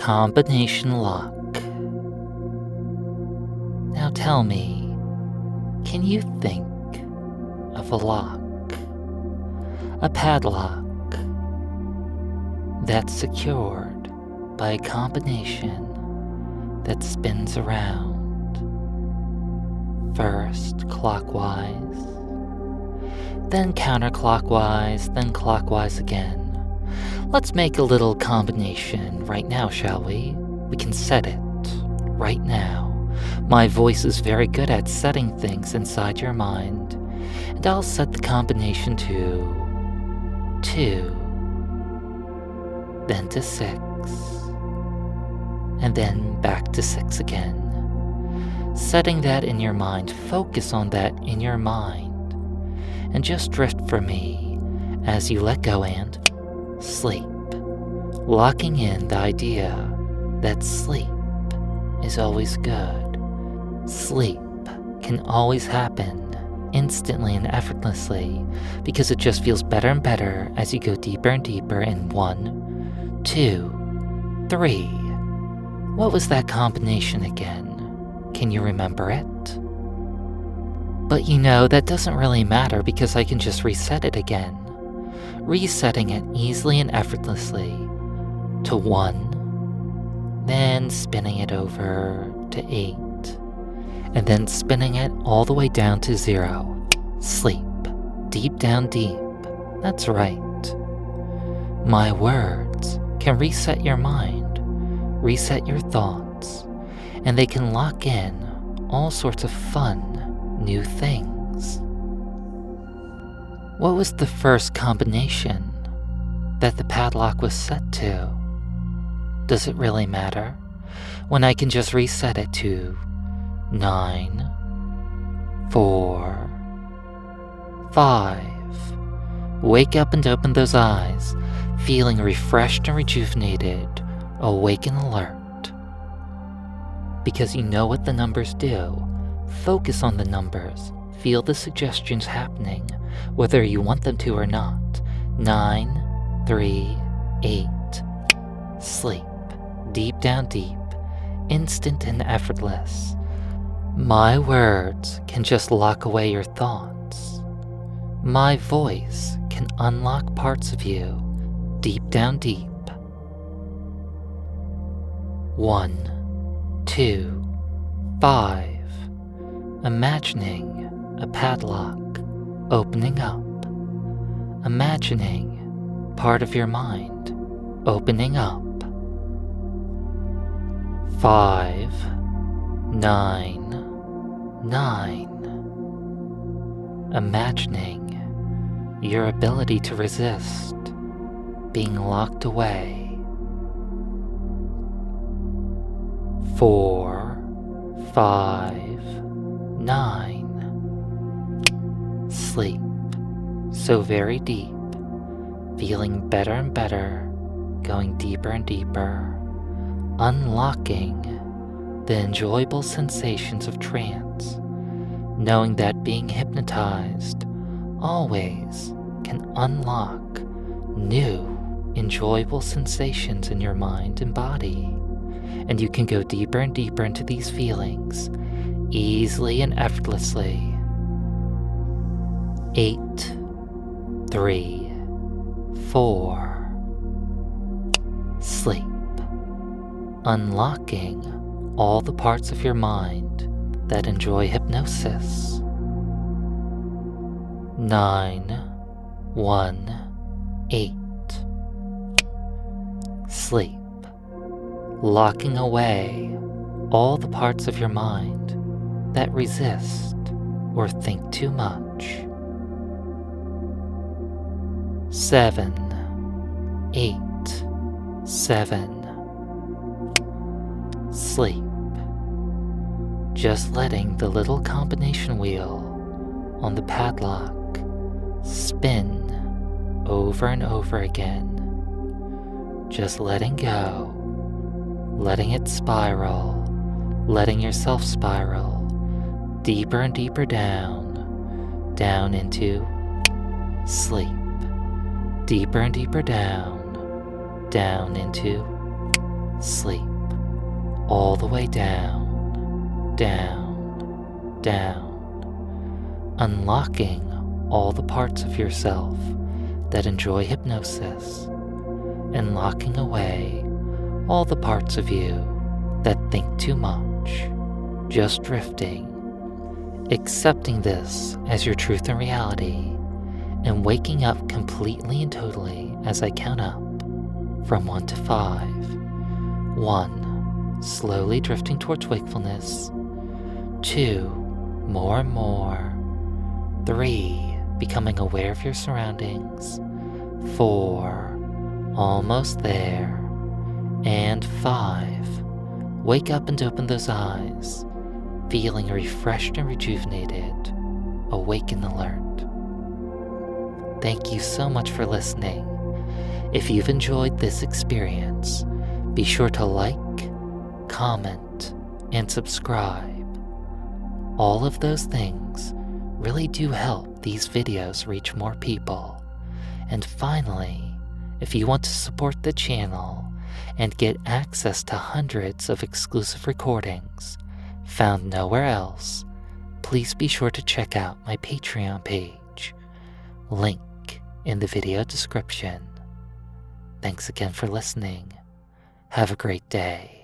combination lock. Now tell me, can you think of a lock, a padlock, that's secured by a combination that spins around, first clockwise, then counterclockwise, then clockwise again. Let's make a little combination right now, shall we? We can set it right now. My voice is very good at setting things inside your mind, and I'll set the combination to 2, then to 6, and then back to 6 again. Setting that in your mind, focus on that in your mind, and just drift for me as you let go and sleep, locking in the idea that sleep is always good. Sleep can always happen instantly and effortlessly because it just feels better and better as you go deeper and deeper in 1, 2, 3. What was that combination again? Can you remember it? But you know, that doesn't really matter because I can just reset it again. Resetting it easily and effortlessly to 1, then spinning it over to 8, and then spinning it all the way down to 0. Sleep, deep down deep. That's right. My words can reset your mind, reset your thoughts, and they can lock in all sorts of fun, new things. What was the first combination that the padlock was set to? Does it really matter when I can just reset it to 9, 4, 5? Wake up and open those eyes, feeling refreshed and rejuvenated, awake and alert. Because you know what the numbers do. Focus on the numbers. Feel the suggestions happening, whether you want them to or not. 9, 3, 8. Sleep. Deep down deep. Instant and effortless. My words can just lock away your thoughts. My voice can unlock parts of you deep down deep. 1, 2, 5. Imagining a padlock opening up. Imagining part of your mind opening up. 5, 9, 9. Imagining your ability to resist being locked away. 4, 5, 9. Sleep, so very deep, feeling better and better, going deeper and deeper, unlocking the enjoyable sensations of trance, knowing that being hypnotized always can unlock new, enjoyable sensations in your mind and body, and you can go deeper and deeper into these feelings, easily and effortlessly. 8, 3, 4. Sleep, unlocking all the parts of your mind that enjoy hypnosis. 9, 1, 8. Sleep, locking away all the parts of your mind that resist or think too much. 7, 8, 7. Sleep, just letting the little combination wheel on the padlock spin over and over again. Just letting go, letting it spiral, letting yourself spiral deeper and deeper down, down into sleep, deeper and deeper down, down into sleep, all the way down, down, down, unlocking all the parts of yourself that enjoy hypnosis, and locking away all the parts of you that think too much, just drifting, accepting this as your truth and reality, and waking up completely and totally as I count up from 1 to 5. 1, slowly drifting towards wakefulness. 2, more and more. 3, becoming aware of your surroundings. 4, almost there. And 5, wake up and open those eyes, feeling refreshed and rejuvenated, awake and alert. Thank you so much for listening. If you've enjoyed this experience, be sure to like, comment, and subscribe. All of those things really do help these videos reach more people. And finally, if you want to support the channel and get access to hundreds of exclusive recordings found nowhere else, please be sure to check out my Patreon page. Link in the video description. Thanks again for listening. Have a great day.